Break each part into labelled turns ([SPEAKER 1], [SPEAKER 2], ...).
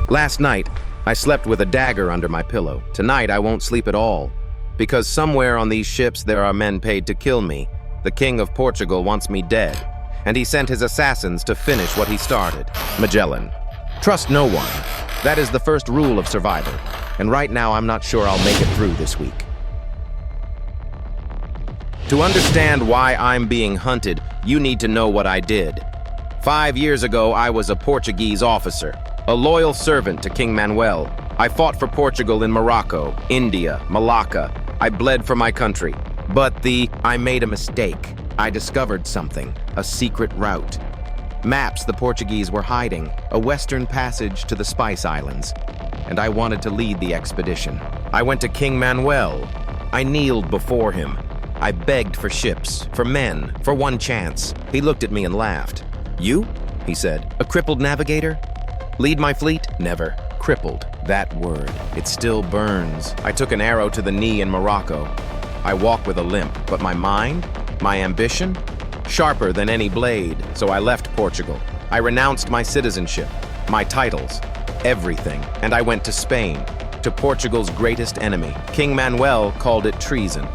[SPEAKER 1] Last night, I slept with a dagger under my pillow. Tonight, I won't sleep at all. Because somewhere on these ships there are men paid to kill me. The King of Portugal wants me dead, and he sent his assassins to finish what he started. Magellan. Trust no one. That is the first rule of survival. And right now, I'm not sure I'll make it through this week. To understand why I'm being hunted, you need to know what I did. 5 years ago, I was a Portuguese officer, a loyal servant to King Manuel. I fought for Portugal in Morocco, India, Malacca. I bled for my country. But I made a mistake. I discovered something, a secret route. Maps the Portuguese were hiding, a western passage to the Spice Islands. And I wanted to lead the expedition. I went to King Manuel. I kneeled before him. I begged for ships, for men, for one chance. He looked at me and laughed. You? He said. A crippled navigator? Lead my fleet? Never. Crippled. That word. It still burns. I took an arrow to the knee in Morocco. I walk with a limp, but my mind, my ambition, sharper than any blade. So I left Portugal. I renounced my citizenship, my titles, everything, and I went to Spain, to Portugal's greatest enemy. King Manuel called it treason.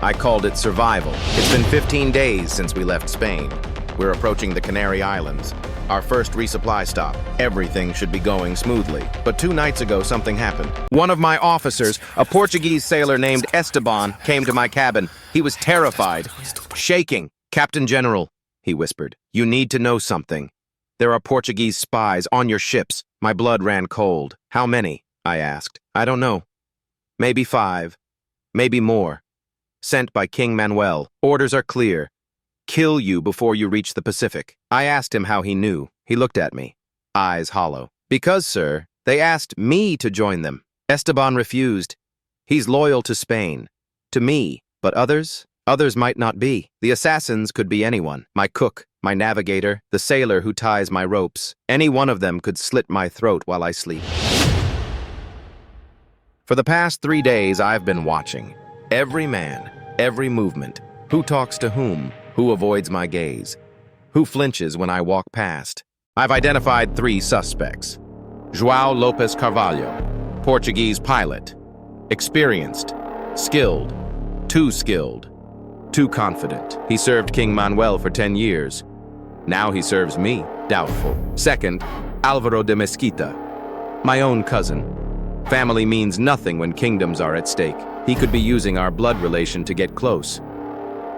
[SPEAKER 1] I called it survival. It's been 15 days since we left Spain. We're approaching the Canary Islands, our first resupply stop. Everything should be going smoothly. But 2 nights ago, something happened. One of my officers, a Portuguese sailor named Esteban, came to my cabin. He was terrified, shaking. "Captain General," he whispered, "you need to know something. There are Portuguese spies on your ships." My blood ran cold. "How many?" I asked. "I don't know. Maybe 5. Maybe more. Sent by King Manuel. Orders are clear. Kill you before you reach the Pacific." I asked him how he knew. He looked at me, eyes hollow. "Because, sir, they asked me to join them." Esteban refused. He's loyal to Spain, to me, but others might not be. The assassins could be anyone. My cook, my navigator, the sailor who ties my ropes. Any one of them could slit my throat while I sleep. For the past 3 days, I've been watching. Every man, every movement. Who talks to whom? Who avoids my gaze? Who flinches when I walk past? I've identified 3 suspects. João Lopes Carvalho, Portuguese pilot. Experienced, skilled, too confident. He served King Manuel for 10 years. Now he serves me, doubtful. Second, Álvaro de Mesquita, my own cousin. Family means nothing when kingdoms are at stake. He could be using our blood relation to get close,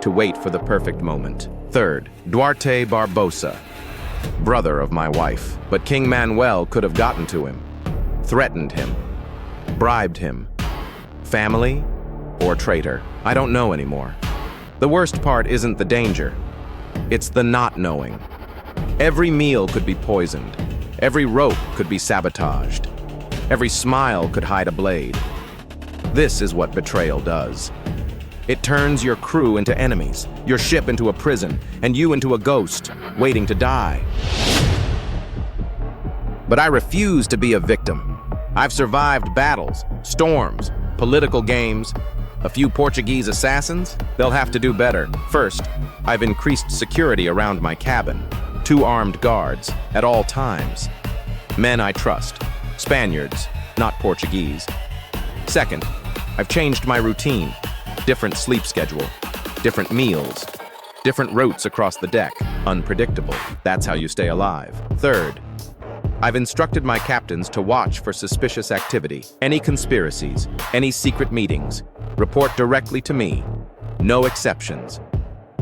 [SPEAKER 1] to wait for the perfect moment. Third, Duarte Barbosa, brother of my wife. But King Manuel could have gotten to him, threatened him, bribed him. Family or traitor? I don't know anymore. The worst part isn't the danger. It's the not knowing. Every meal could be poisoned. Every rope could be sabotaged. Every smile could hide a blade. This is what betrayal does. It turns your crew into enemies, your ship into a prison, and you into a ghost, waiting to die. But I refuse to be a victim. I've survived battles, storms, political games. A few Portuguese assassins? They'll have to do better. First, I've increased security around my cabin. 2 armed guards, at all times. Men I trust. Spaniards, not Portuguese. Second, I've changed my routine. Different sleep schedule, different meals, different routes across the deck. Unpredictable. That's how you stay alive. Third, I've instructed my captains to watch for suspicious activity, any conspiracies, any secret meetings. Report directly to me. No exceptions.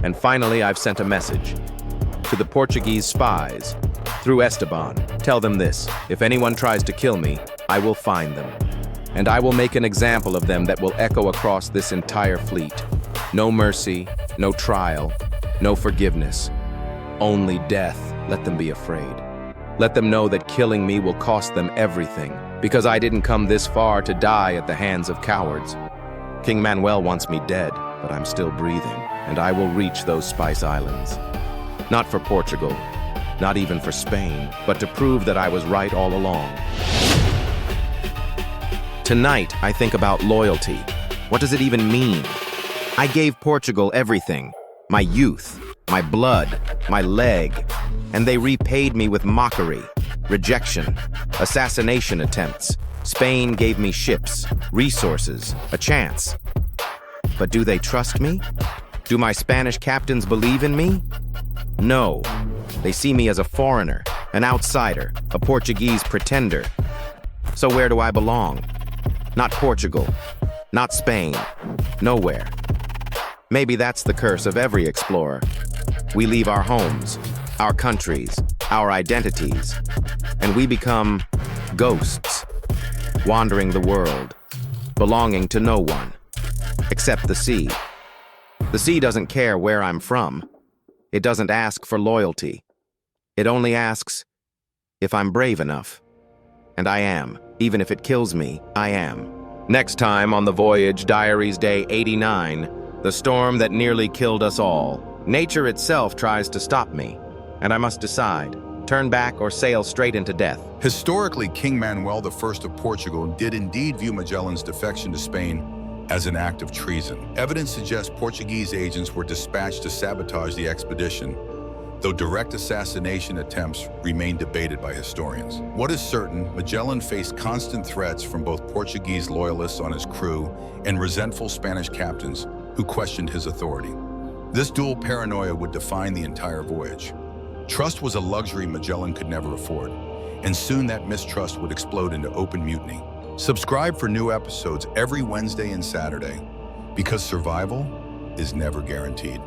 [SPEAKER 1] And finally, I've sent a message to the Portuguese spies through Esteban. Tell them this: if anyone tries to kill me, I will find them. And I will make an example of them that will echo across this entire fleet. No mercy, no trial, no forgiveness. Only death. Let them be afraid. Let them know that killing me will cost them everything, because I didn't come this far to die at the hands of cowards. King Manuel wants me dead, but I'm still breathing, and I will reach those Spice Islands. Not for Portugal, not even for Spain, but to prove that I was right all along. Tonight, I think about loyalty. What does it even mean? I gave Portugal everything. My youth, my blood, my leg, and they repaid me with mockery. rejection, assassination attempts. Spain gave me ships, resources, a chance. But do they trust me? Do my Spanish captains believe in me? No. They see me as a foreigner, an outsider, a Portuguese pretender. So where do I belong? Not Portugal, not Spain, nowhere. Maybe that's the curse of every explorer. We leave our homes, our countries, our identities, and we become ghosts, wandering the world, belonging to no one, except the sea. The sea doesn't care where I'm from. It doesn't ask for loyalty. It only asks if I'm brave enough. And I am. Even if it kills me, I am. Next time on the Voyage, Diaries Day 89, the storm that nearly killed us all. Nature itself tries to stop me, and I must decide, turn back or sail straight into death.
[SPEAKER 2] Historically, King Manuel I of Portugal did indeed view Magellan's defection to Spain as an act of treason. Evidence suggests Portuguese agents were dispatched to sabotage the expedition, though direct assassination attempts remain debated by historians. What is certain, Magellan faced constant threats from both Portuguese loyalists on his crew and resentful Spanish captains who questioned his authority. This dual paranoia would define the entire voyage. Trust was a luxury Magellan could never afford, and soon that mistrust would explode into open mutiny. Subscribe for new episodes every Wednesday and Saturday, because survival is never guaranteed.